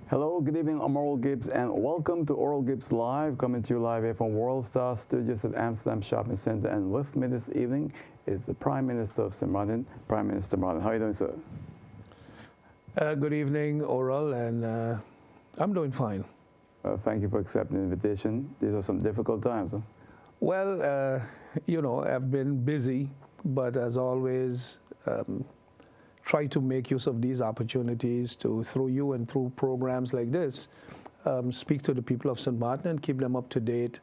Hello, good evening. I'm Oral Gibbes, and welcome to Oral Gibbes Live, coming to you live here from World Star Studios at Amsterdam Shopping Center. And with me this evening is the Prime Minister of St. Martin, Prime Minister Marlin. How are you doing, sir? Good evening, Oral, and I'm doing fine. Thank you for accepting the invitation. These are some difficult times, huh? Well, I've been busy, but as always, try to make use of these opportunities to, through you and through programs like this, speak to the people of St. Martin and keep them up to date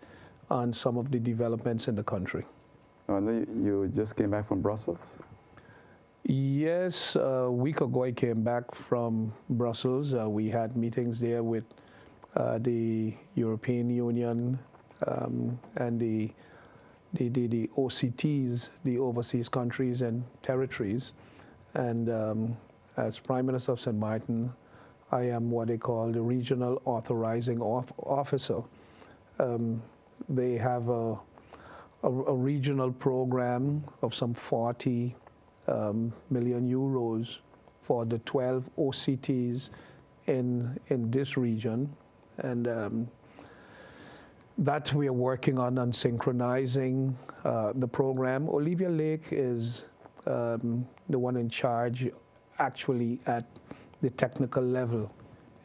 on some of the developments in the country. I know you just came back from Brussels? Yes, a week ago I came back from Brussels. We had meetings there with the European Union and the OCTs, the overseas countries and territories. And as Prime Minister of St. Martin, I am what they call the Regional Authorizing Officer. They have a regional program of some 40 million euros for the 12 OCTs in this region. And that we are working on synchronizing the program. Olivia Lake is the one in charge actually at the technical level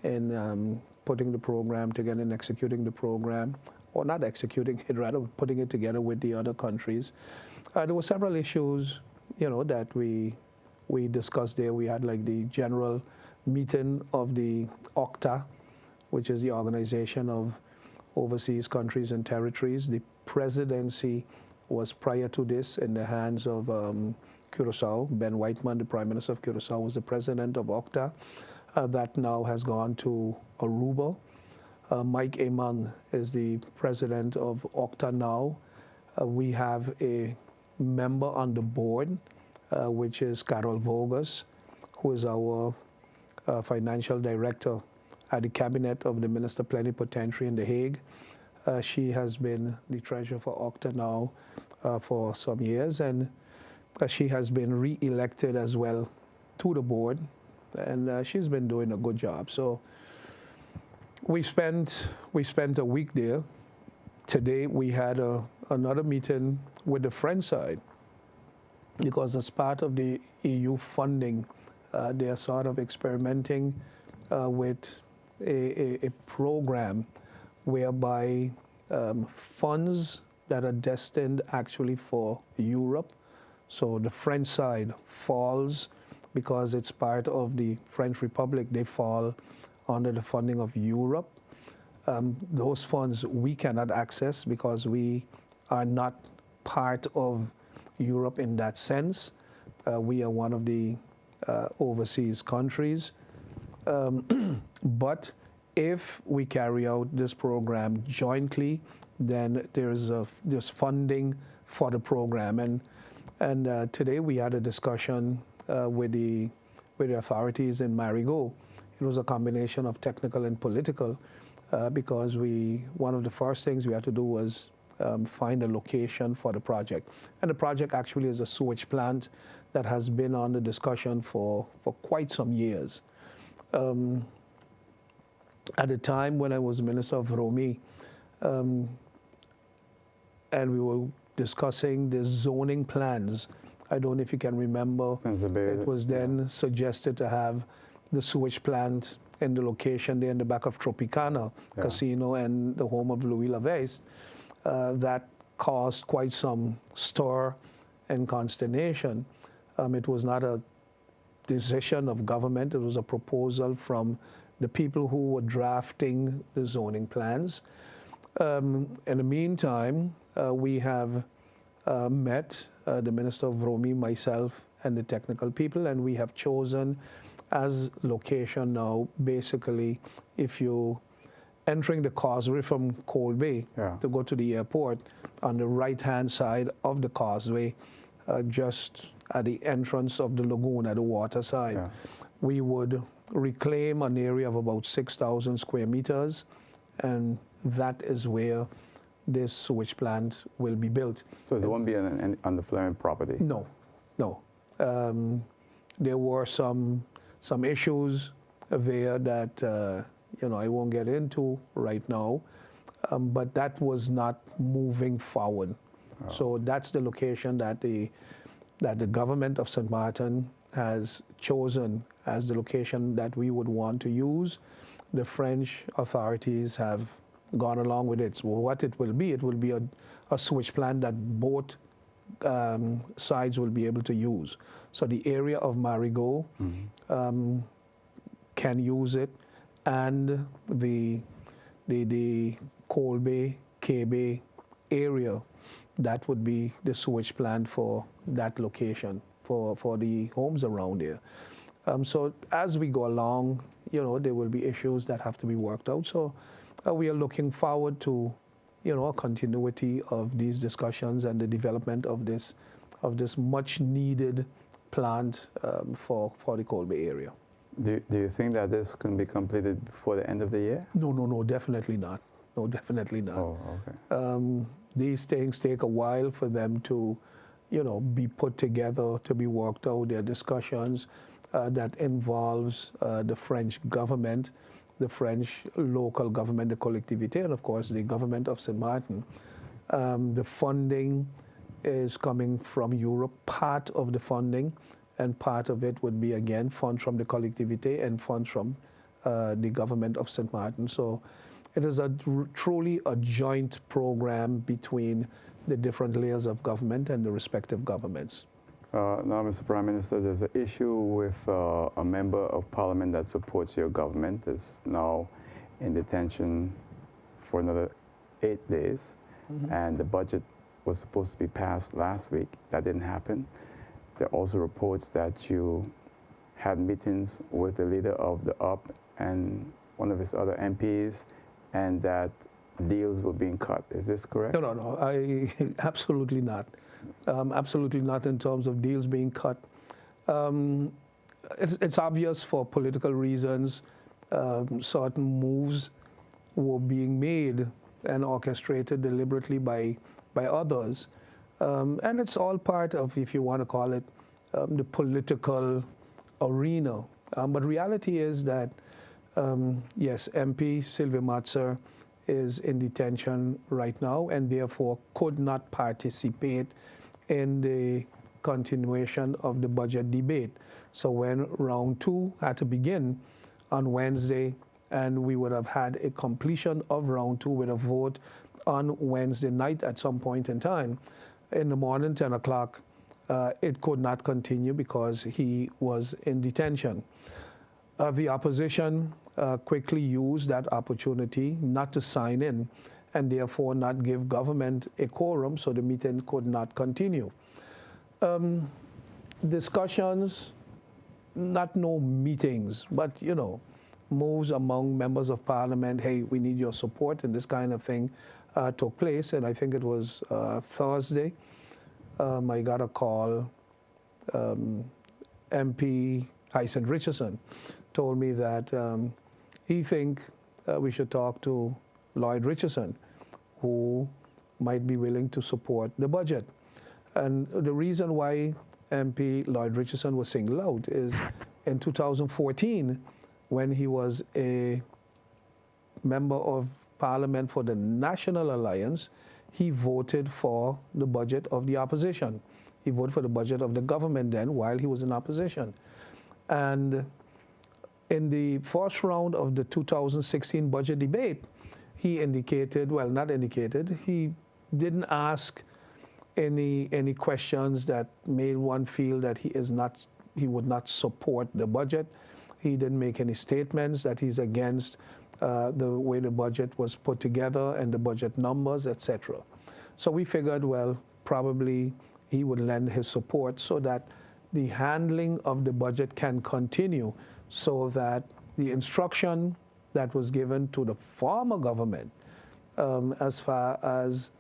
in putting the program together and executing the program, or not executing it, rather putting it together with the other countries. There were several issues, that we discussed there. We had like the general meeting of the OCTA, which is the Organization of Overseas Countries and Territories. The presidency was prior to this in the hands of Curacao. Ben Whiteman, the Prime Minister of Curacao, was the president of OCTA. That now has gone to Aruba. Mike Eman is the president of OCTA now. We have a member on the board, which is Carol Voges, who is our financial director at the cabinet of the Minister Plenipotentiary in The Hague. She has been the treasurer for OCTA now for some years, and she has been re-elected as well to the board, and she's been doing a good job. So we spent a week there. Today we had another meeting with the French side, because as part of the EU funding, they are sort of experimenting with a program whereby funds that are destined actually for Europe. So the French side falls, because it's part of the French Republic, they fall under the funding of Europe. Those funds we cannot access because we are not part of Europe in that sense. We are one of the overseas countries. But if we carry out this program jointly, then there's funding for the program. And today we had a discussion with the authorities in Marigot. It was a combination of technical and political, because one of the first things we had to do was find a location for the project. And the project actually is a sewage plant that has been on the discussion for quite some years. At the time when I was Minister of Romi, and we were discussing the zoning plans, I don't know if you can remember, it was then suggested to have the sewage plant in the location there in the back of Tropicana Casino and the home of Louis Laveste. That caused quite some stir and consternation. It was not a decision of government, it was a proposal from the people who were drafting the zoning plans. In the meantime, we have met the Minister of Romi, myself, and the technical people, and we have chosen as location now, basically, if you entering the causeway from Colby to go to the airport, on the right-hand side of the causeway, just at the entrance of the lagoon at the water side, we would reclaim an area of about 6,000 square meters, and that is where this sewage plant will be built. So it won't be on the Fleming property? No. There were some issues there that I won't get into right now, but that was not moving forward. Oh. So that's the location that the government of St. Martin has chosen as the location that we would want to use. The French authorities have gone along with it. So what it will be a switch plan that both sides will be able to use. So the area of Marigot can use it, and the Colby, K-Bay area, that would be the sewage plant for that location, for the homes around there. So as we go along, there will be issues that have to be worked out. So we are looking forward to, a continuity of these discussions and the development of this much needed plant for the Colby area. Do you think that this can be completed before the end of the year? No, definitely not. No, definitely not. Oh, okay. These things take a while for them to, be put together, to be worked out. There are discussions that involves the French government, the French local government, the collectivité, and of course the government of St. Martin. The funding is coming from Europe, part of the funding, and part of it would be, again, funds from the collectivité and funds from the government of St. Martin. So it is truly a joint program between the different layers of government and the respective governments. Now, Mr. Prime Minister, there's an issue with a member of parliament that supports your government is now in detention for another 8 days, and the budget was supposed to be passed last week. That didn't happen. There are also reports that you had meetings with the leader of the UP and one of his other MPs, and that deals were being cut. Is this correct? No. Absolutely not. Absolutely not in terms of deals being cut. It's obvious for political reasons certain moves were being made and orchestrated deliberately by others. And it's all part of, if you want to call it, the political arena. But reality is that, yes, MP Sylvia Matzer is in detention right now and therefore could not participate in the continuation of the budget debate. So when round 2 had to begin on Wednesday, and we would have had a completion of round 2 with a vote on Wednesday night at some point in time, in the morning, 10 o'clock, it could not continue because he was in detention. The opposition quickly used that opportunity not to sign in and therefore not give government a quorum, so the meeting could not continue. Discussions, not no meetings, but, moves among members of parliament, hey, we need your support, and this kind of thing took place. And I think it was Thursday, I got a call. MP Hyacinth Richardson told me that he think we should talk to Lloyd Richardson, who might be willing to support the budget. And the reason why MP Lloyd Richardson was singled out is in 2014, when he was a member of parliament for the National Alliance, he voted for the budget of the opposition. He voted for the budget of the government then while he was in opposition. And in the first round of the 2016 budget debate, he indicated, well, not indicated, he didn't ask any questions that made one feel that he would not support the budget. He didn't make any statements that he's against the way the budget was put together and the budget numbers, etc. So we figured, well, probably he would lend his support so that the handling of the budget can continue, so that the instruction that was given to the former government as far as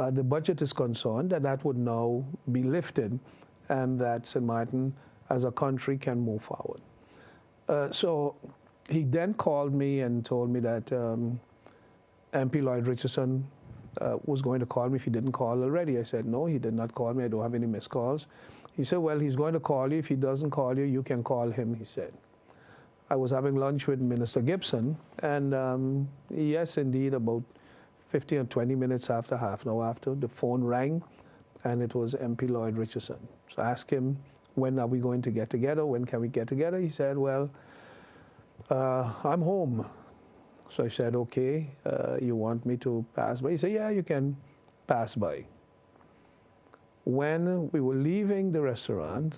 the budget is concerned, that would now be lifted and that St. Martin as a country can move forward. So he then called me and told me that MP Lloyd Richardson was going to call me if he didn't call already. I said, no, he did not call me. I don't have any missed calls. He said, well, he's going to call you. If he doesn't call you, you can call him, he said. I was having lunch with Minister Gibson, and yes, indeed, about 15 or 20 minutes after, half an hour after, the phone rang, and it was MP Lloyd Richardson. So I asked him, when are we going to get together? When can we get together? He said, well, I'm home. So I said, okay, you want me to pass by? He said, yeah, you can pass by. When we were leaving the restaurant,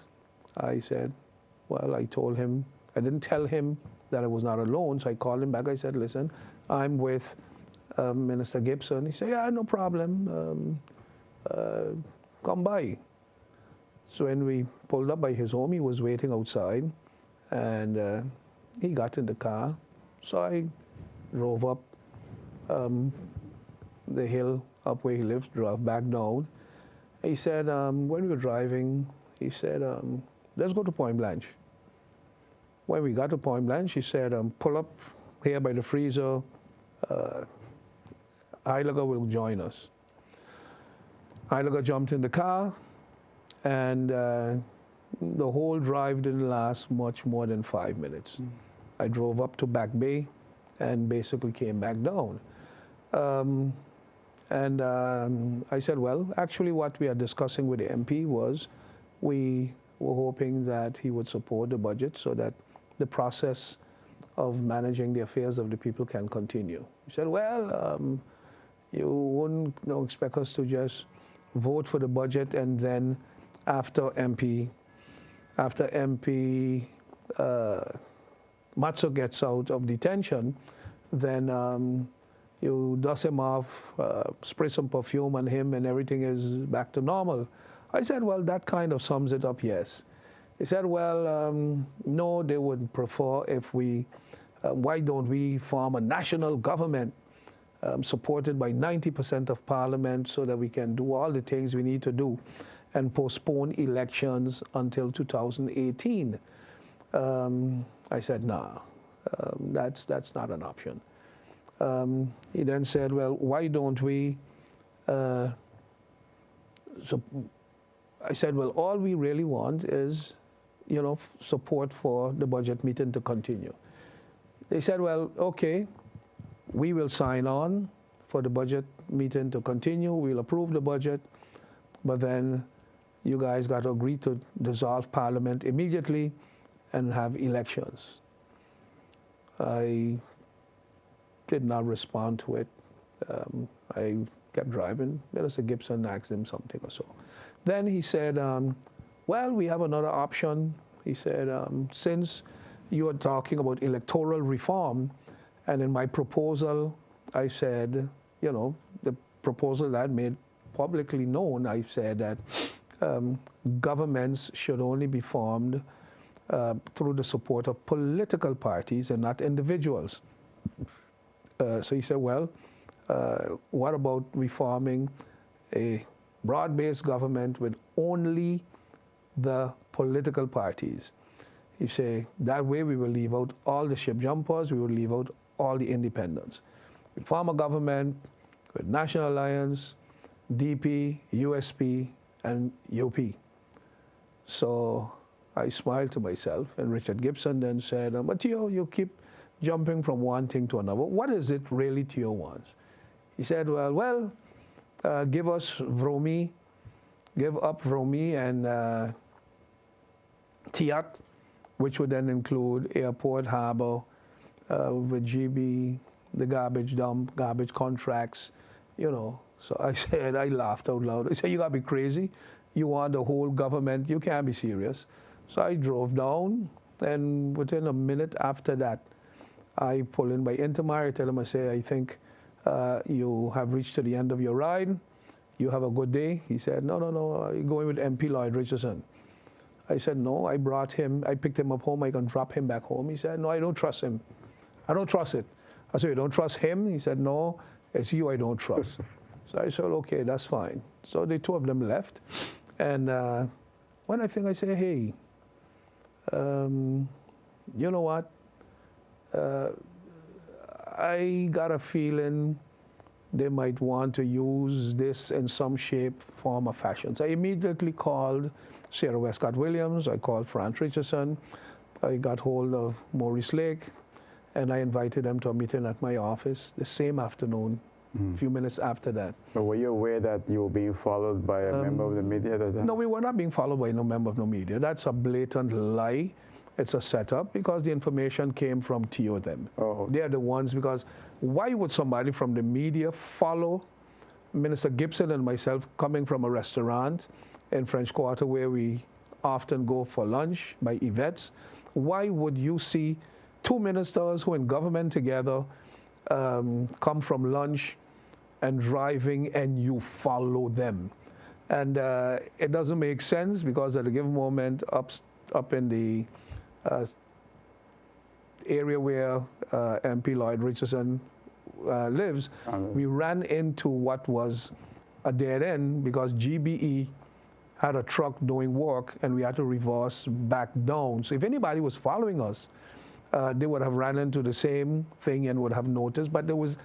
I said, well, I told him, I didn't tell him that I was not alone, so I called him back. I said, listen, I'm with Minister Gibson. He said, yeah, no problem, come by. So when we pulled up by his home, he was waiting outside, and he got in the car. So I drove up the hill up where he lives, drove back down. He said, when we were driving, he said, let's go to Point Blanche. When we got to Point Blanche, he said, pull up here by the freezer. Heiliger will join us. Heiliger jumped in the car, and the whole drive didn't last much more than 5 minutes. I drove up to Back Bay and basically came back down. I said, well, actually what we are discussing with the MP was we were hoping that he would support the budget so that the process of managing the affairs of the people can continue. He said, well, you wouldn't expect us to just vote for the budget and then after MP Matzo gets out of detention, then you dust him off, spray some perfume on him, and everything is back to normal. I said, well, that kind of sums it up, yes. He said, well, no, they would prefer if we, why don't we form a national government supported by 90% of Parliament so that we can do all the things we need to do and postpone elections until 2018. I said, nah, that's not an option. He then said, well, why don't we, so I said, well, all we really want is, support for the budget meeting to continue. They said, well, okay, we will sign on for the budget meeting to continue. We'll approve the budget, but then you guys got to agree to dissolve Parliament immediately and have elections. I did not respond to it. I kept driving. Minister Gibson asked him something or so. Then he said, well, we have another option. He said, since you are talking about electoral reform, and in my proposal, I said, the proposal that I made publicly known, I said that governments should only be formed through the support of political parties and not individuals. So he said, well, what about reforming a broad-based government with only the political parties? He said, that way we will leave out all the ship jumpers, we will leave out all the independents. We form a government with National Alliance, DP, USP, and UP. So I smiled to myself, and Richard Gibson then said, but Theo, you keep jumping from one thing to another. What is it really Theo wants? He said, well, give us Vromi, give up Vromi and Tiat, which would then include airport, harbor, with GB, the garbage dump, garbage contracts, So I said, I laughed out loud. I said, you got to be crazy. You want the whole government, you can't be serious. So I drove down, and within a minute after that, I pull in by Intermar. I tell him, I say, I think you have reached to the end of your ride. You have a good day. He said, no, you're going with MP Lloyd Richardson. I said, no, I picked him up home. I can drop him back home. He said, no, I don't trust him. I don't trust it. I said, you don't trust him? He said, no, it's you I don't trust. So I said, okay, that's fine. So the two of them left. And when I say, hey, you know what? I got a feeling they might want to use this in some shape, form, or fashion. So I immediately called Sarah Westcott Williams. I called Frank Richardson. I got hold of Maurice Lake, and I invited them to a meeting at my office the same afternoon, a few minutes after that. But were you aware that you were being followed by a member of the media at that time? No, we were not being followed by no member of no media. That's a blatant lie. It's a setup because the information came from TO them. Oh. They are the ones, because why would somebody from the media follow Minister Gibson and myself coming from a restaurant in French Quarter where we often go for lunch by Yvette's? Why would you see two ministers who are in government together come from lunch and driving, and you follow them? And it doesn't make sense, because at a given moment up in the area where MP Lloyd Richardson lives, we ran into what was a dead end because GBE had a truck doing work and we had to reverse back down. So if anybody was following us, they would have ran into the same thing and would have noticed, but there was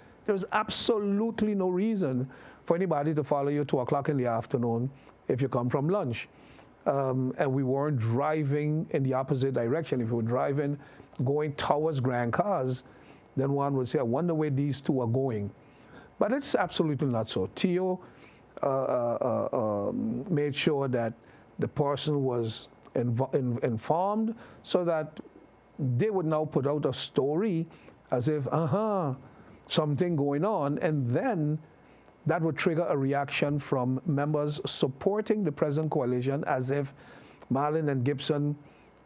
absolutely no reason for anybody to follow you 2 o'clock in the afternoon if you come from lunch. And we weren't driving in the opposite direction. If we were driving, going towards Grand Cars, then one would say, I wonder where these two are going. But it's absolutely not so. Tio made sure that the person was informed so that they would now put out a story as if, something going on, and then that would trigger a reaction from members supporting the present coalition as if Marlin and Gibson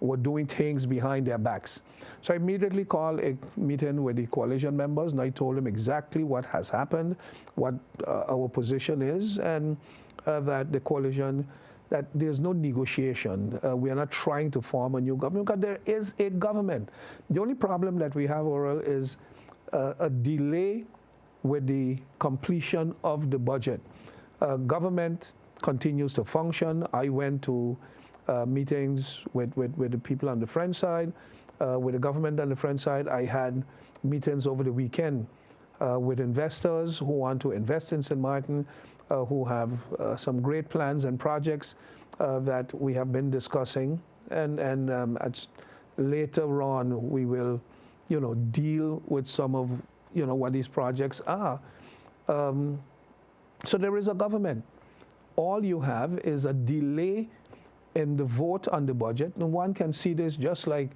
were doing things behind their backs. So I immediately called a meeting with the coalition members, and I told them exactly what has happened, what our position is, and that the coalition, that there's no negotiation. We are not trying to form a new government, because there is a government. The only problem that we have, Oral, is a delay with the completion of the budget. Government continues to function. I went to meetings with the people on the French side, with the government on the French side. I had meetings over the weekend with investors who want to invest in St. Martin, who have some great plans and projects that we have been discussing. And later on, we will, deal with some of, what these projects are. So there is a government. All you have is a delay in the vote on the budget. And one can see this just like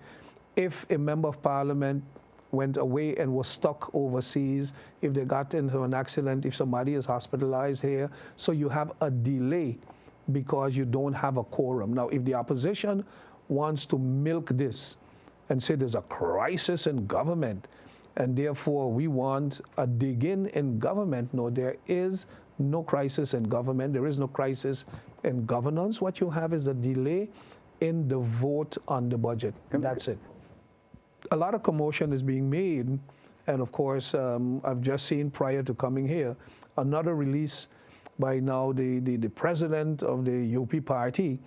if a member of parliament went away and was stuck overseas, if they got into an accident, if somebody is hospitalized here. So you have a delay because you don't have a quorum. Now, if the opposition wants to milk this and say there's a crisis in government, and therefore we want a dig-in in government. No, there is no crisis in government. There is no crisis in governance. What you have is a delay in the vote on the budget. That's it. A lot of commotion is being made. And of course, I've just seen prior to coming here, another release by now the president of the UP party,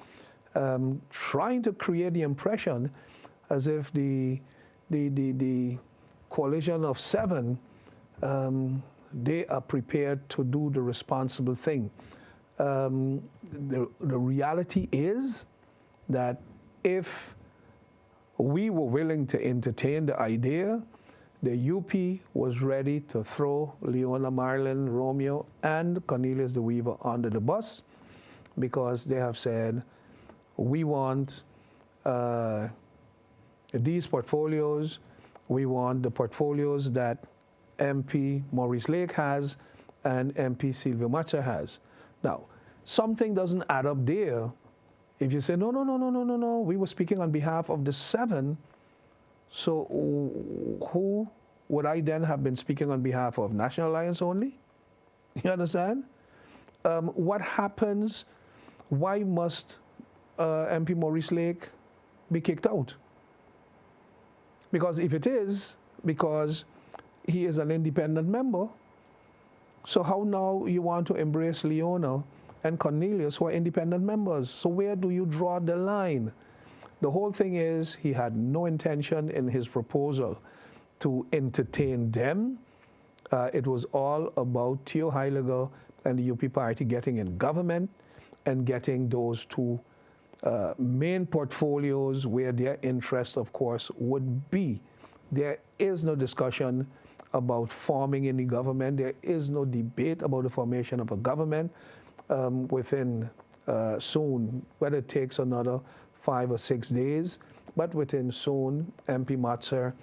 trying to create the impression as if the coalition of 7, they are prepared to do the responsible thing. The reality is that if we were willing to entertain the idea, the UP was ready to throw Leona, Marlin, Romeo, and Cornelius the Weaver under the bus, because they have said, we want these portfolios. We want the portfolios that MP Maurice Lake has and MP Sylvia Macha has. Now, something doesn't add up there. If you say, no, we were speaking on behalf of the 7, so who would I then have been speaking on behalf of? National Alliance only? You understand? What happens? Why must MP Maurice Lake be kicked out? Because if it is, because he is an independent member, so how now you want to embrace Leona and Cornelius, who are independent members? So where do you draw the line? The whole thing is he had no intention in his proposal to entertain them. It was all about Theo Heiliger and the UP party getting in government and getting those two main portfolios where their interest, of course, would be. There is no discussion about forming any government. There is no debate about the formation of a government within soon, whether it takes another 5 or 6 days, but within soon, MP Matzer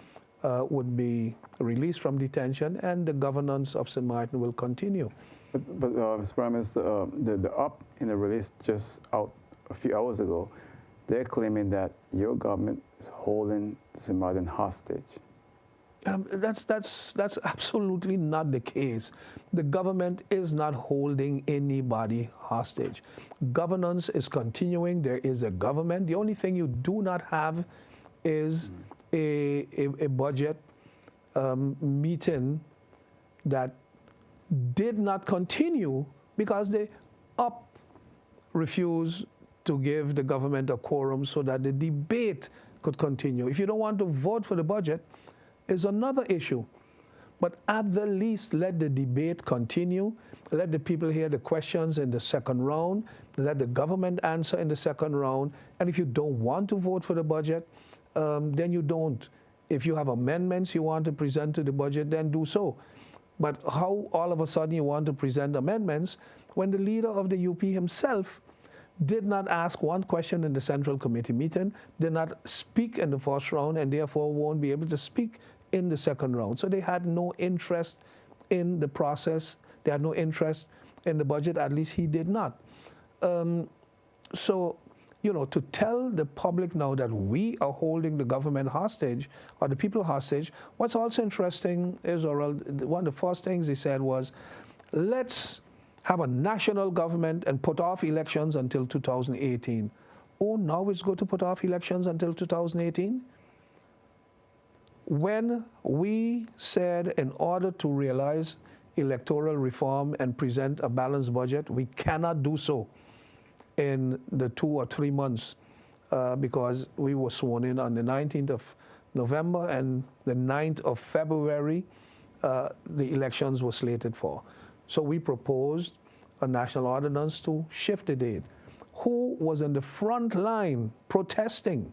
would be released from detention and the governance of St. Martin will continue. But Mr. Prime Minister, the up in the release just out a few hours ago, they're claiming that your government is holding St. Martin hostage. That's absolutely not the case. The government is not holding anybody hostage. Governance is continuing. There is a government. The only thing you do not have is a budget meeting that did not continue because they refused to give the government a quorum so that the debate could continue. If you don't want to vote for the budget, is another issue. But at the least, let the debate continue. Let the people hear the questions in the second round. Let the government answer in the second round. And if you don't want to vote for the budget, then you don't. If you have amendments you want to present to the budget, then do so. But how all of a sudden you want to present amendments when the leader of the UP himself did not ask one question in the Central Committee meeting, did not speak in the first round, and therefore won't be able to speak in the second round. So they had no interest in the process. They had no interest in the budget, at least he did not. So, you know, to tell the public now that we are holding the government hostage, or the people hostage, what's also interesting is, one of the first things he said was, let's have a national government and put off elections until 2018. Oh, now it's going to put off elections until 2018? When we said in order to realize electoral reform and present a balanced budget, we cannot do so in the 2 or 3 months because we were sworn in on the 19th of November and the 9th of February, the elections were slated for. So we proposed a national ordinance to shift the date. Who was in the front line protesting?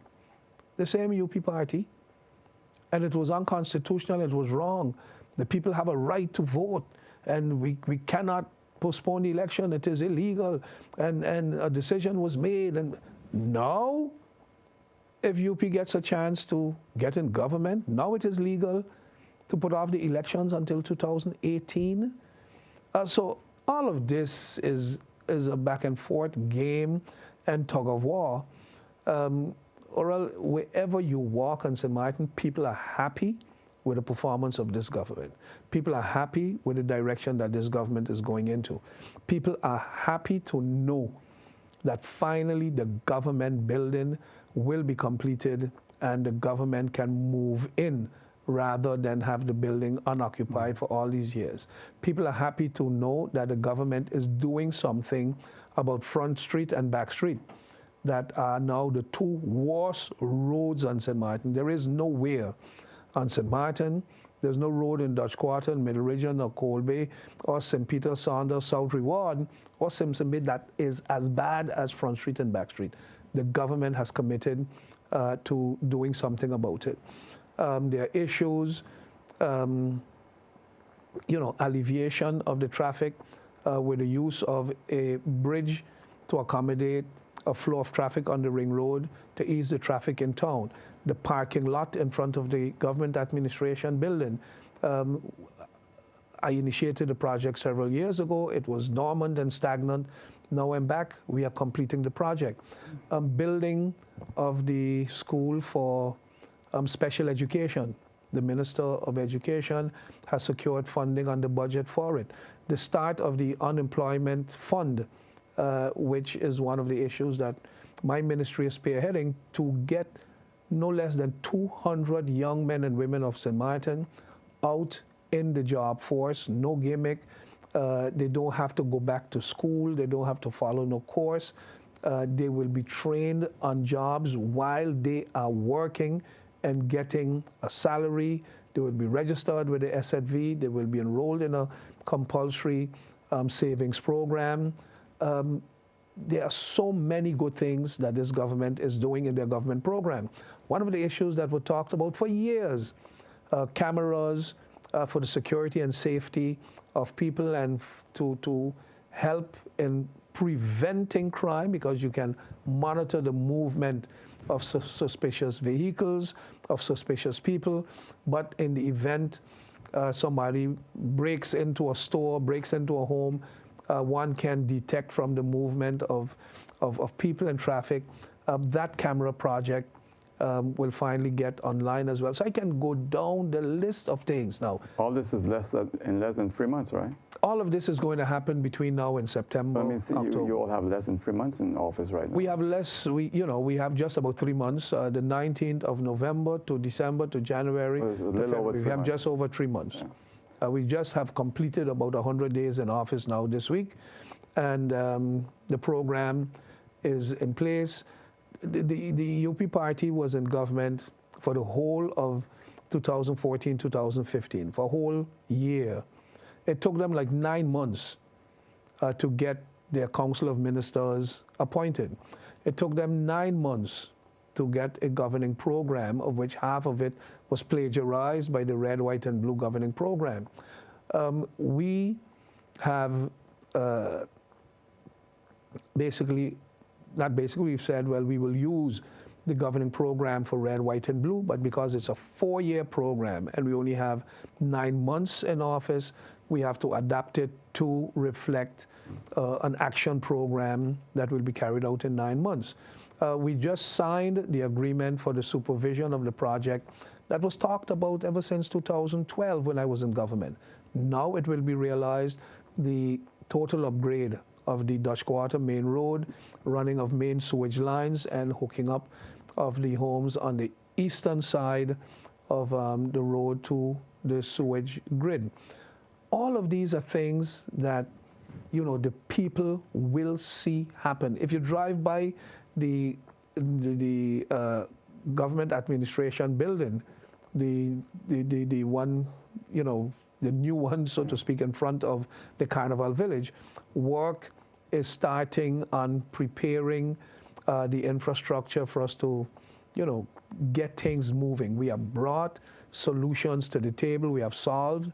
The same UP party. And it was unconstitutional, it was wrong. The people have a right to vote, and we cannot postpone the election, it is illegal, and a decision was made. And now, if UP gets a chance to get in government, now it is legal to put off the elections until 2018. So all of this is a back and forth game and tug of war. Or wherever you walk in St. Martin, people are happy with the performance of this government. People are happy with the direction that this government is going into. People are happy to know that finally the government building will be completed and the government can move in rather than have the building unoccupied for all these years. People are happy to know that the government is doing something about Front Street and Back Street that are now the two worst roads on St. Martin. There is nowhere on St. Martin, there's no road in Dutch Quarter, Middle Region, or Cold Bay, or St. Peter, Saunders, South Reward, or Simpson Bay that is as bad as Front Street and Back Street. The government has committed to doing something about it. There are issues, alleviation of the traffic with the use of a bridge to accommodate a flow of traffic on the ring road to ease the traffic in town. The parking lot in front of the government administration building. I initiated the project several years ago. It was dormant and stagnant. Now I'm back. We are completing the project. Building of the school for special education. The Minister of Education has secured funding on the budget for it. The start of the unemployment fund, which is one of the issues that my ministry is spearheading to get no less than 200 young men and women of St. Martin out in the job force, no gimmick. They don't have to go back to school. They don't have to follow no course. They will be trained on jobs while they are working and getting a salary. They will be registered with the SZV. They will be enrolled in a compulsory savings program. there are so many good things that this government is doing in their government program. One of the issues that were talked about for years, cameras for the security and safety of people and to help in preventing crime, because you can monitor the movement of suspicious vehicles, of suspicious people. But in the event somebody breaks into a store, breaks into a home, one can detect from the movement of people and traffic. That camera project will finally get online as well. So I can go down the list of things now. All this is in less than 3 months, right? All of this is going to happen between now and September, I mean, see, you all have less than 3 months in office right now. We have less. We have just about 3 months. The 19th of November to December to January. Well, a little over 3 we have months. just over 3 months. Yeah. We just have completed about 100 days in office now this week, and the program is in place. The UP party was in government for the whole of 2014, 2015, for a whole year. It took them like 9 months to get their Council of Ministers appointed. It took them 9 months to get a governing program, of which half of it was plagiarized by the red, white, and blue governing program. We have we've said, well, we will use the governing program for red, white, and blue, but because it's a 4-year program and we only have 9 months in office, we have to adapt it to reflect an action program that will be carried out in 9 months. We just signed the agreement for the supervision of the project that was talked about ever since 2012 when I was in government. Now it will be realized, the total upgrade of the Dutch Quarter Main Road, running of main sewage lines and hooking up of the homes on the eastern side of the road to the sewage grid. All of these are things that, the people will see happen. If you drive by the government administration building, the one, the new one, so to speak, in front of the Carnival Village, work is starting on preparing the infrastructure for us to, get things moving. We have brought solutions to the table. We have solved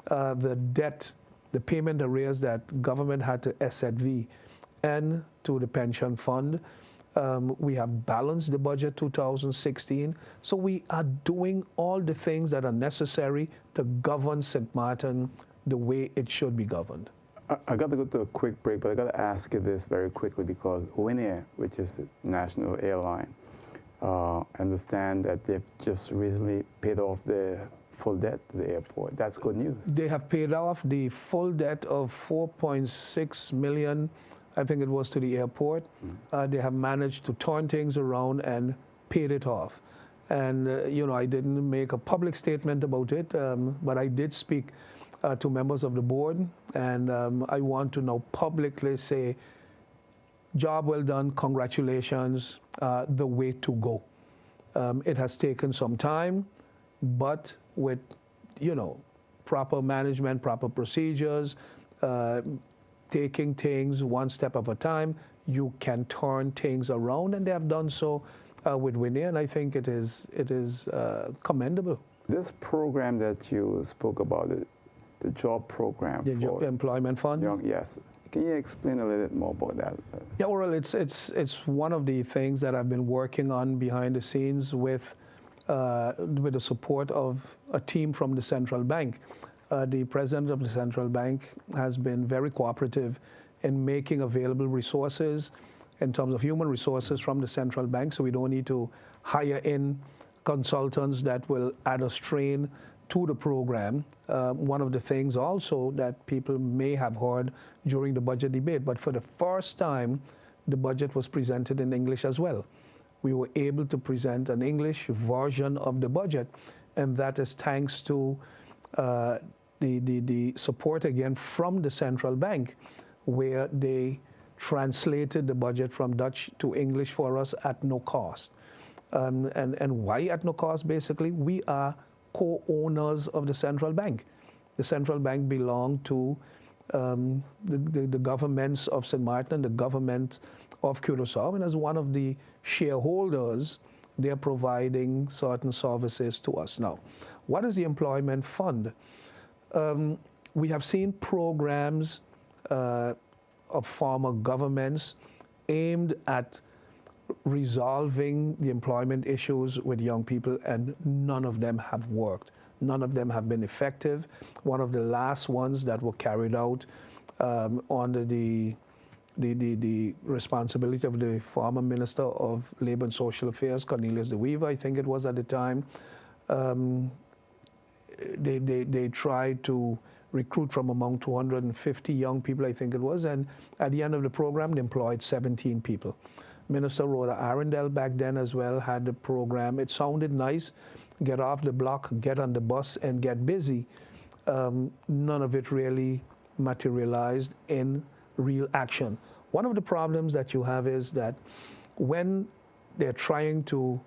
the debt, the payment arrears that government had to SZV and to the pension fund. We have balanced the budget 2016. So we are doing all the things that are necessary to govern St. Martin the way it should be governed. I got to go to a quick break, but I got to ask you this very quickly, because Win Air, which is a national airline, I understand that they've just recently paid off the full debt to the airport. That's good news. They have paid off the full debt of $4.6 million, I think it was, to the airport. They have managed to turn things around and paid it off. And, I didn't make a public statement about it, but I did speak to members of the board, and I want to now publicly say, job well done, congratulations, the way to go. It has taken some time, but with, proper management, proper procedures, taking things one step at a time, you can turn things around, and they have done so with Win Air, and I think it is commendable. This program that you spoke about, the job program, The employment fund? Yes. Can you explain a little bit more about that? Yeah, well, it's one of the things that I've been working on behind the scenes with the support of a team from the central bank. The president of the central bank has been very cooperative in making available resources in terms of human resources from the central bank, so we don't need to hire in consultants that will add a strain to the program. One of the things also that people may have heard during the budget debate, but for the first time, the budget was presented in English as well. We were able to present an English version of the budget, and that is thanks to the support again from the central bank, where they translated the budget from Dutch to English for us at no cost. And why at no cost? Basically, we are co-owners of the central bank. The central bank belonged to the governments of St. Martin and the government of Curacao. And as one of the shareholders, they're providing certain services to us. Now, what is the employment fund? We have seen programs of former governments aimed at resolving the employment issues with young people, and none of them have worked. None of them have been effective. One of the last ones that were carried out under the responsibility of the former Minister of Labor and Social Affairs, Cornelius de Weaver, I think it was at the time. They tried to recruit from among 250 young people, I think it was, and at the end of the program, they employed 17 people. Minister Rhoda Arundel back then as well had the program. It sounded nice, get off the block, get on the bus, and get busy. None of it really materialized in real action. One of the problems that you have is that when they're trying to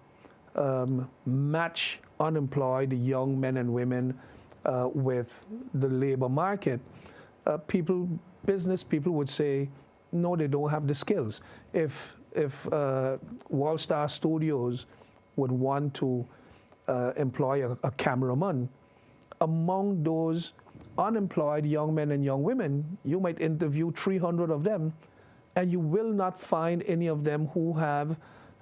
match unemployed young men and women with the labor market, business people would say, no, they don't have the skills. If Wall Star Studios would want to employ a cameraman, among those unemployed young men and young women, you might interview 300 of them, and you will not find any of them who have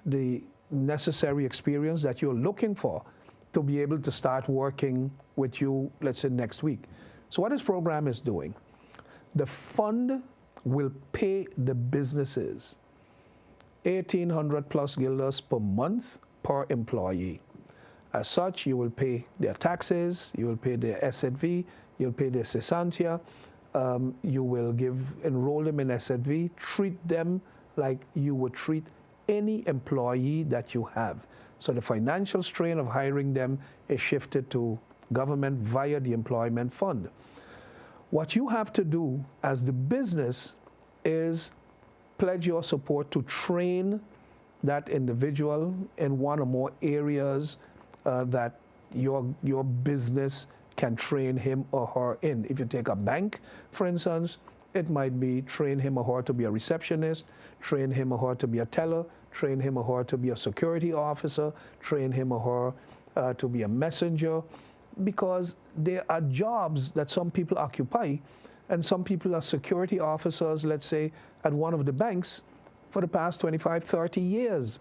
the necessary experience that you're looking for to be able to start working with you, let's say, next week. So what this program is doing, the fund will pay the businesses 1,800 plus guilders per month per employee. As such, you will pay their taxes, you will pay their SZV, you'll pay their cesantia, you will enroll them in SZV, treat them like you would treat any employee that you have. So the financial strain of hiring them is shifted to government via the employment fund. What you have to do as the business is pledge your support to train that individual in one or more areas that your business can train him or her in. If you take a bank, for instance, it might be train him or her to be a receptionist, train him or her to be a teller, train him or her to be a security officer, train him or her to be a messenger, because there are jobs that some people occupy, and some people are security officers, let's say, at one of the banks for the past 25, 30 years.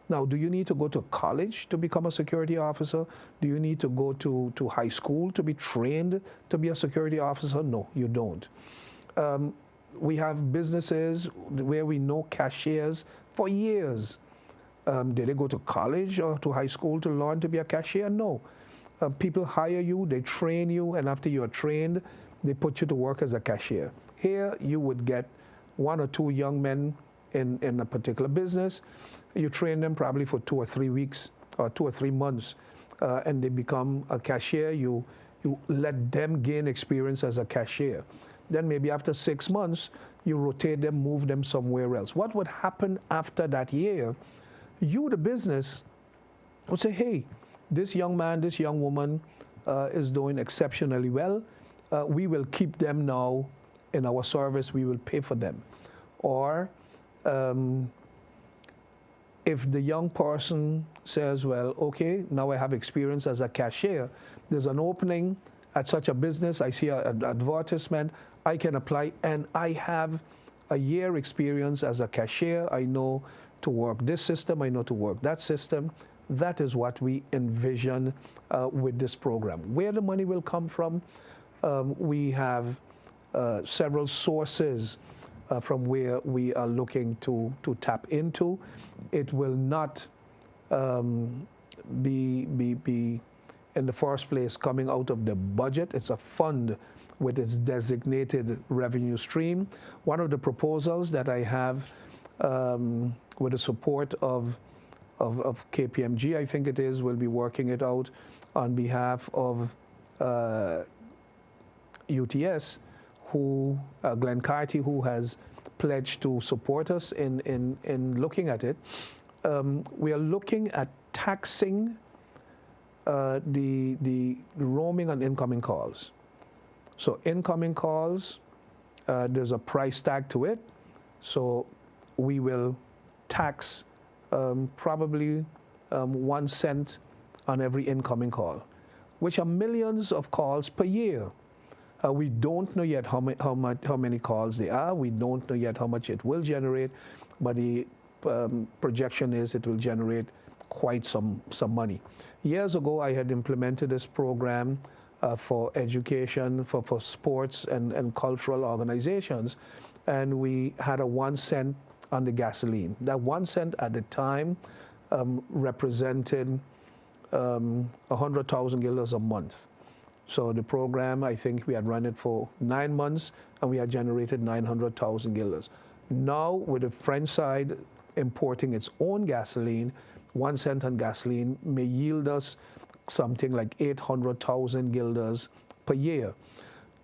Now, do you need to go to college to become a security officer? Do you need to go to high school to be trained to be a security officer? No, you don't. We have businesses where we know cashiers for years. Did they go to college or to high school to learn to be a cashier? No. People hire you, they train you, and after you're trained, they put you to work as a cashier. Here, you would get one or two young men in a particular business. You train them probably for 2 or 3 weeks or 2 or 3 months, and they become a cashier. You let them gain experience as a cashier. Then maybe after 6 months, you rotate them, move them somewhere else. What would happen after that year? You, the business, would say, hey, this young man, this young woman is doing exceptionally well. We will keep them now in our service. We will pay for them. Or if the young person says, well, okay, now I have experience as a cashier, there's an opening at such a business, I see an advertisement, I can apply, and I have a year experience as a cashier. I know to work this system, I know to work that system. That is what we envision with this program. Where the money will come from, we have several sources from where we are looking to tap into. It will not be in the first place coming out of the budget. It's a fund with its designated revenue stream. One of the proposals that I have with the support of KPMG, I think it is, will be working it out on behalf of UTS, Glenn Carty, who has pledged to support us in looking at it. We are looking at taxing the roaming and incoming calls. So incoming calls, there's a price tag to it. So we will tax probably 1 cent on every incoming call, which are millions of calls per year. We don't know yet how many calls there are. We don't know yet how much it will generate, but the projection is it will generate quite some money. Years ago, I had implemented this program for education, for sports and cultural organizations, and we had a 1 cent on the gasoline. That 1 cent at the time represented 100,000 guilders a month. So the program, I think we had run it for 9 months, and we had generated 900,000 guilders. Now, with the French side importing its own gasoline, 1 cent on gasoline may yield us something like 800,000 guilders per year.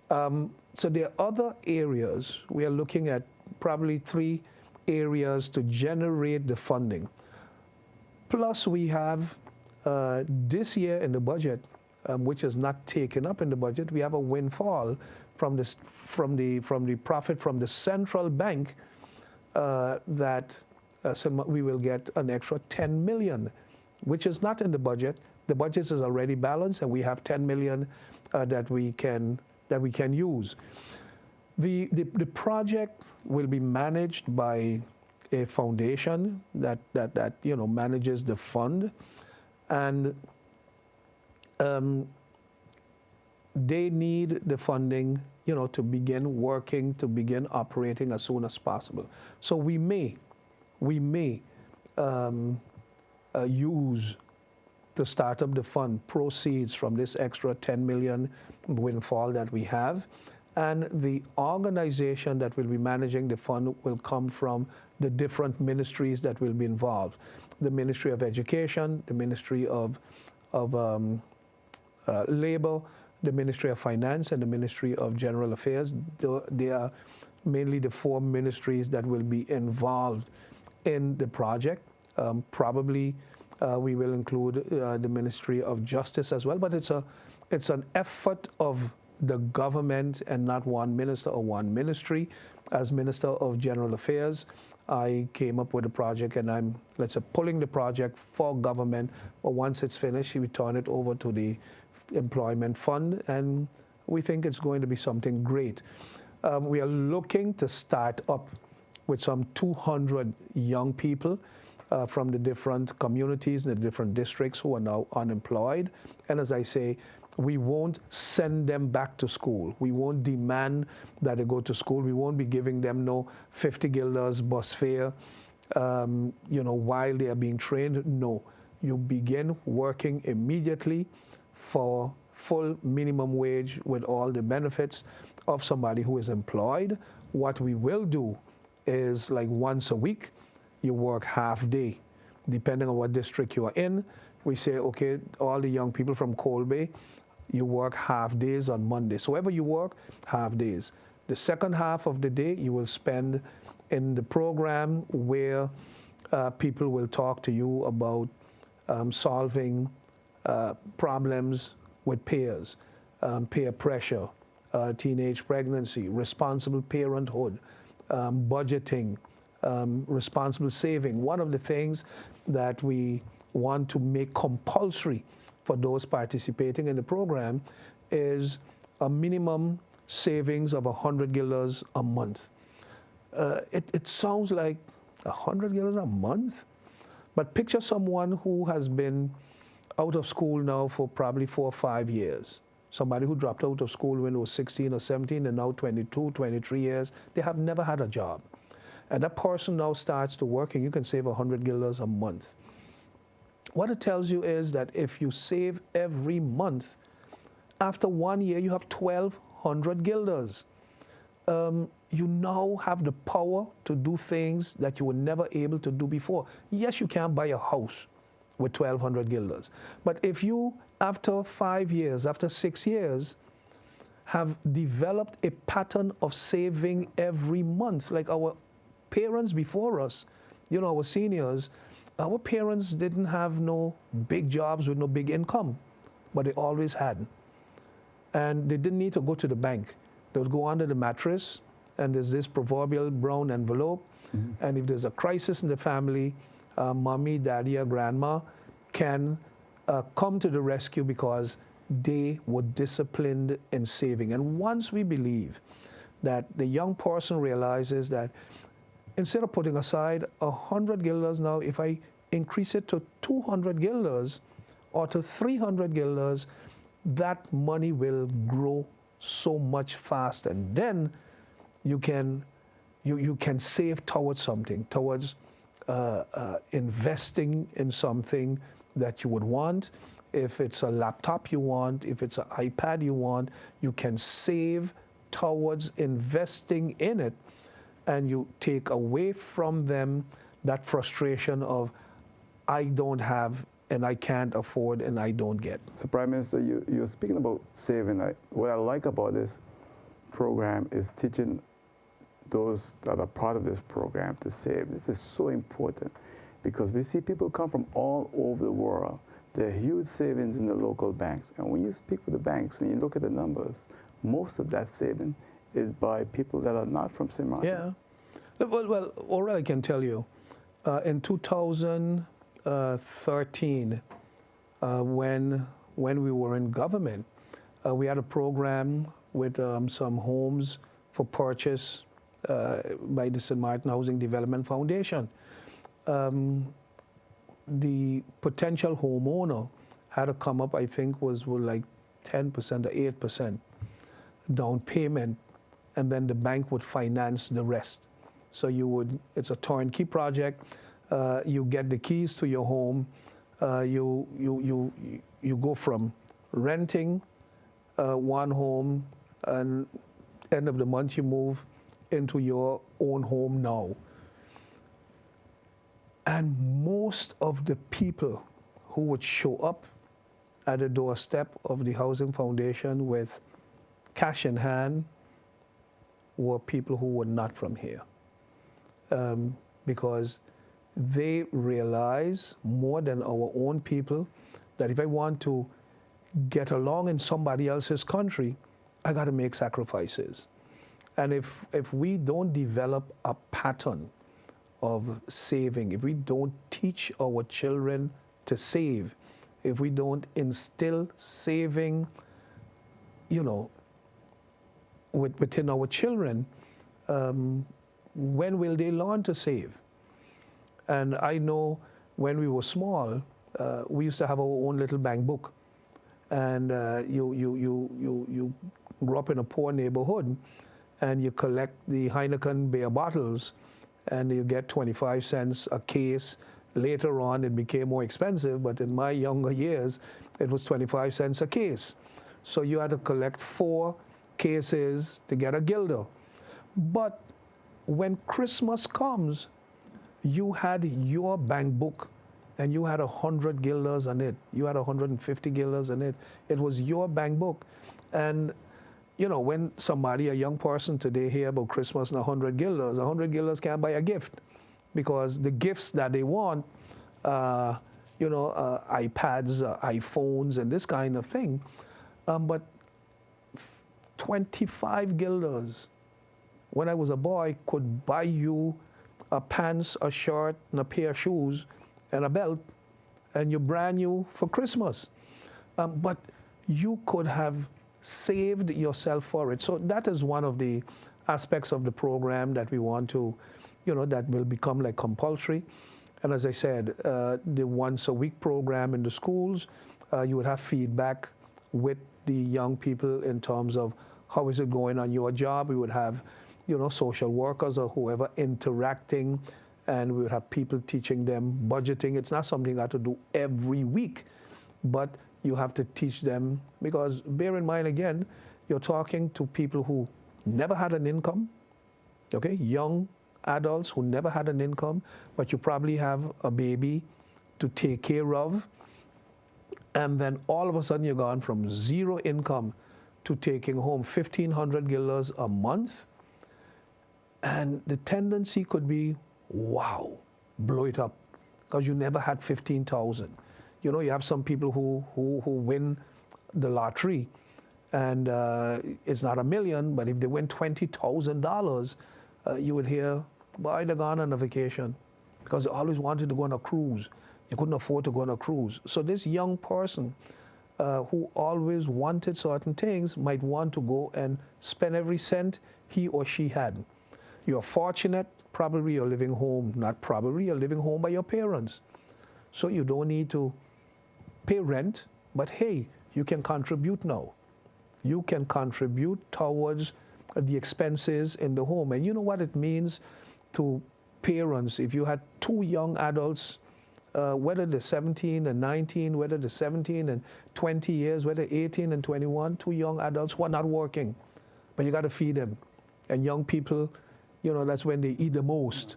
So there are other areas. We are looking at probably 3 areas to generate the funding. Plus, we have this year in the budget, which is not taken up in the budget, we have a windfall from the profit from the central bank that we will get an extra 10 million, which is not in the budget. The budget is already balanced, and we have 10 million that we can use. The project will be managed by a foundation that manages the fund, and they need the funding to begin working, to begin operating as soon as possible. So we may use to start up the fund proceeds from this extra 10 million windfall that we have, and the organization that will be managing the fund will come from the different ministries that will be involved. The Ministry of Education, the Ministry of Labor, the Ministry of Finance, and the Ministry of General Affairs. They are mainly the 4 ministries that will be involved in the project. Probably we will include the Ministry of Justice as well, but it's an effort of the government and not one minister or one ministry. As Minister of General Affairs, I came up with a project, and I'm, pulling the project for government, but once it's finished, we turn it over to the employment fund, and we think it's going to be something great. We are looking to start up with some 200 young people from the different communities, the different districts who are now unemployed. And as I say, we won't send them back to school. We won't demand that they go to school. We won't be giving them no 50 guilders bus fare, while they are being trained. No, you begin working immediately for full minimum wage with all the benefits of somebody who is employed. What we will do is, like, once a week, you work half day, depending on what district you are in. We say, okay, all the young people from Colby, you work half days on Monday. So wherever you work, half days. The second half of the day you will spend in the program where people will talk to you about solving problems with peers, peer pressure, teenage pregnancy, responsible parenthood, budgeting, responsible saving. One of the things that we want to make compulsory for those participating in the program is a minimum savings of 100 guilders a month. It sounds like 100 guilders a month, but picture someone who has been out of school now for probably 4 or 5 years. Somebody who dropped out of school when they was 16 or 17 and now 22, 23 years, they have never had a job. And that person now starts to work, and you can save 100 guilders a month. What it tells you is that if you save every month, after 1 year, you have 1,200 guilders. You now have the power to do things that you were never able to do before. Yes, you can't buy a house with 1,200 guilders. But if you, after 5 years, after 6 years, have developed a pattern of saving every month, like our parents before us, our seniors, our parents didn't have no big jobs with no big income, but they always had. And they didn't need to go to the bank. They would go under the mattress and there's this proverbial brown envelope. And if there's a crisis in the family, mommy, daddy, or grandma can come to the rescue because they were disciplined in saving. And once we believe that the young person realizes that instead of putting aside 100 guilders now, if I increase it to 200 guilders or to 300 guilders, that money will grow so much faster. And then you can save towards something, towards investing in something that you would want. If it's a laptop you want, if it's an iPad you want, you can save towards investing in it, and you take away from them that frustration of, I don't have and I can't afford and I don't get. So Prime Minister, you're speaking about saving. What I like about this program is teaching those that are part of this program to save. This is so important because we see people come from all over the world. There are huge savings in the local banks. And when you speak with the banks and you look at the numbers, most of that saving is by people that are not from St. Martin. Yeah. Well, already I can tell you, in 2013, when we were in government, we had a program with some homes for purchase by the St. Martin Housing Development Foundation. The potential homeowner had to come up, I think, was like 10% or 8% down payment, and then the bank would finance the rest. So it's a turnkey project. You get the keys to your home. You go from renting one home, and end of the month you move into your own home now. And most of the people who would show up at the doorstep of the Housing Foundation with cash in hand were people who were not from here. Because they realize more than our own people that if I want to get along in somebody else's country, I got to make sacrifices. And if we don't develop a pattern of saving, if we don't teach our children to save, if we don't instill saving, within our children, when will they learn to save? And I know when we were small, we used to have our own little bank book. And you grew up in a poor neighborhood, and you collect the Heineken beer bottles, and you get 25 cents a case. Later on, it became more expensive, but in my younger years, it was 25 cents a case. So you had to collect 4 cases to get a guilder. But when Christmas comes, you had your bank book, and you had 100 guilders on it. You had 150 guilders on it. It was your bank book. And when a young person today hear about Christmas and 100 guilders can't buy a gift, because the gifts that they want, iPads, iPhones, and this kind of thing. But 25 guilders, when I was a boy, could buy you a pants, a shirt, and a pair of shoes, and a belt, and you're brand new for Christmas. But you could have saved yourself for it. So that is one of the aspects of the program that we want to, that will become like compulsory. And as I said, the once a week program in the schools, you would have feedback with the young people in terms of how is it going on your job. We would have, social workers or whoever interacting, and we would have people teaching them budgeting. It's not something you have to do every week, but you have to teach them, because bear in mind, again, you're talking to people who never had an income, okay? Young adults who never had an income, but you probably have a baby to take care of, and then all of a sudden you're gone from 0 income to taking home 1,500 guilders a month, and the tendency could be, wow, blow it up, because you never had 15,000. You have some people who win the lottery, And it's not $1 million, but if they win $20,000, you would hear, boy, they're gone on a vacation because they always wanted to go on a cruise. You couldn't afford to go on a cruise. So this young person who always wanted certain things might want to go and spend every cent he or she had. You're fortunate, probably you're living home, not probably, you're living home by your parents. So you don't need to pay rent, but hey, you can contribute now. You can contribute towards the expenses in the home. And you know what it means to parents if you had two young adults, whether they're 17 and 19, whether they're 17 and 20 years, whether 18 and 21, two young adults who are not working, but you got to feed them. And young people, you know, that's when they eat the most.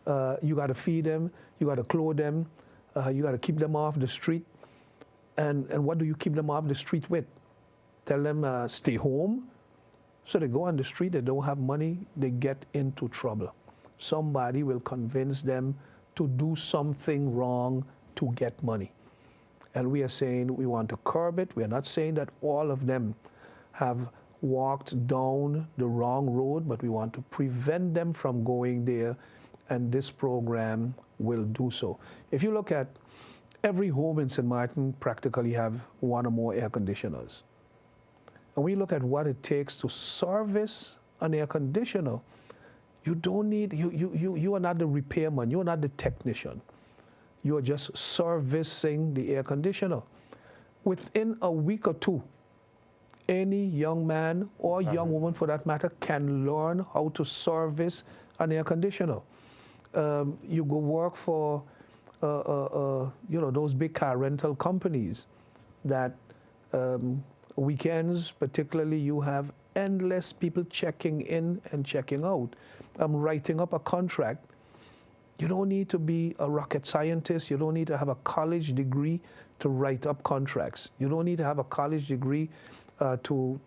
You got to feed them, you got to clothe them, you got to keep them off the street. And what do you keep them off the street with? Tell them stay home. So they go on the street, they don't have money, they get into trouble. Somebody will convince them to do something wrong to get money. And we are saying we want to curb it. We are not saying that all of them have walked down the wrong road, but we want to prevent them from going there, and this program will do so. If you look at every home in St. Martin practically have one or more air conditioners. And we look at what it takes to service an air conditioner. You don't need, you are not the repairman, you are not the technician. You are just servicing the air conditioner. Within a week or two, any young man or young woman for that matter can learn how to service an air conditioner. You go work for you know, those big car rental companies that weekends particularly you have endless people checking in and checking out. Writing up a contract, you don't need to be a rocket scientist, you don't need to have a college degree to write up contracts. You don't need to have a college degree to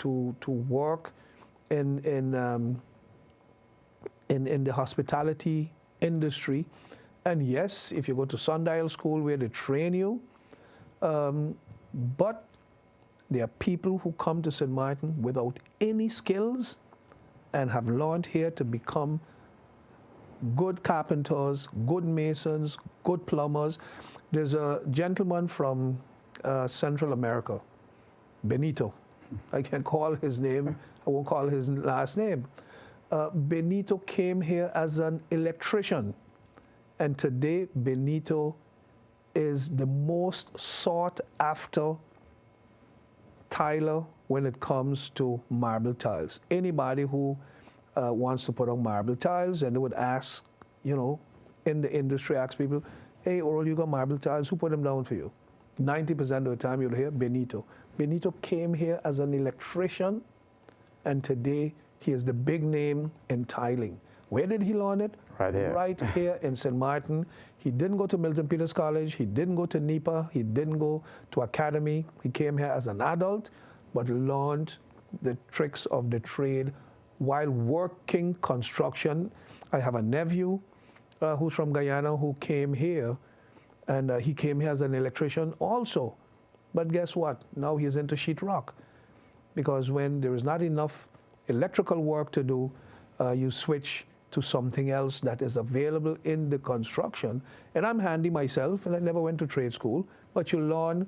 work in the hospitality industry. And yes, if you go to Sundial School where they train you, but there are people who come to St. Martin without any skills and have learned here to become good carpenters, good masons, good plumbers. There's a gentleman from Central America, Benito. I can call his name, I won't call his last name. Benito came here as an electrician. And today, Benito is the most sought after tiler when it comes to marble tiles. Anybody who wants to put on marble tiles, and they would ask, you know, in the industry, ask people, hey, Oral, you got marble tiles, who put them down for you? 90% of the time you'll hear Benito. Benito came here as an electrician, and today he is the big name in tiling. Where did he learn it? Right here. Right here in St. Martin. He didn't go to Milton Peters College. He didn't go to NEPA. He didn't go to Academy. He came here as an adult, but learned the tricks of the trade while working construction. I have a nephew who's from Guyana who came here, and he came here as an electrician also. But guess what? Now he's into sheetrock, because when there is not enough electrical work to do, you switch to something else that is available in the construction. And I'm handy myself, and I never went to trade school, but you learn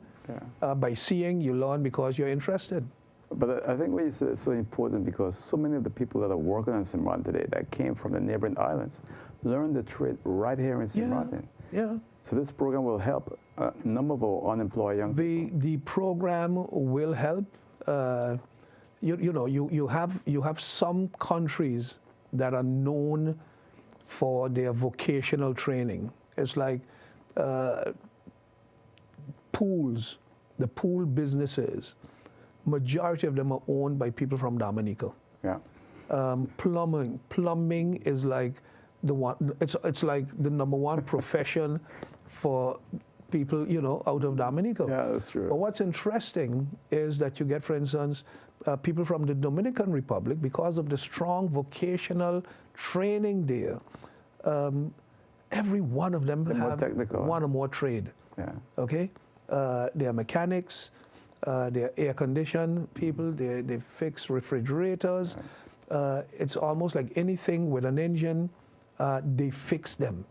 by seeing, you learn because you're interested. But I think what you said is so important, because so many of the people that are working on St. Martin today that came from the neighboring islands learn the trade right here in St. Martin. Yeah. So this program will help a number of our unemployed young people. The program will help. You have some countries that are known for their vocational training. It's like pools, the pool businesses. Majority of them are owned by people from Dominica. Yeah. Plumbing is like the one. It's like the number one profession for people, you know, out of Dominica. Yeah, that's true. But what's interesting is that you get, for instance, people from the Dominican Republic, because of the strong vocational training there. Every one of them have one or more trade. Yeah. Okay, they are mechanics. they're air conditioned people, they fix refrigerators. It's almost like anything with an engine, they fix them.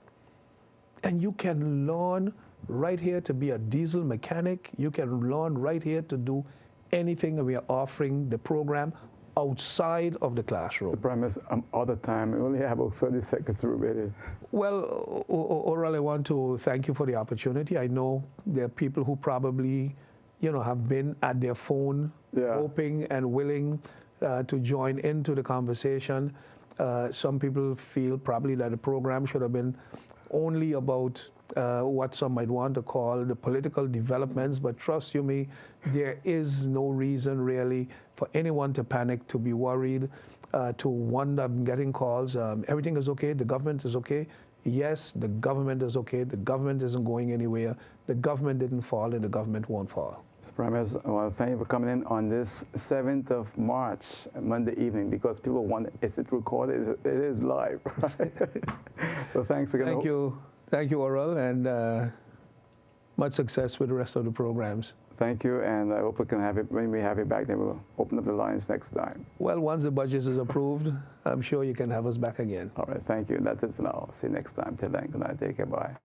And you can learn right here to be a diesel mechanic. You can learn right here to do anything, and we are offering the program outside of the classroom. The premise all the time. We only have about 30 seconds to really. Well, Oral, I want to thank you for the opportunity. I know there are people who probably, have been at their phone, hoping and willing to join into the conversation. Some people feel probably that the program should have been only about what some might want to call the political developments, but trust you me, there is no reason really for anyone to panic, to be worried, to wonder getting calls. Everything is okay, the government is okay. Yes, the government is okay, the government isn't going anywhere, the government didn't fall, and the government won't fall. Mr. Primus, well, thank you for coming in on this 7th of March, Monday evening, because people wonder, is it recorded? It is live, right? Well, thanks again. Thank you. Thank you, Oral, and much success with the rest of the programs. Thank you, and I hope we can have it, when we have it back, then we'll open up the lines next time. Well, once the budget is approved, I'm sure you can have us back again. All right, thank you. That's it for now. See you next time. Till then, good night. Take care. Bye.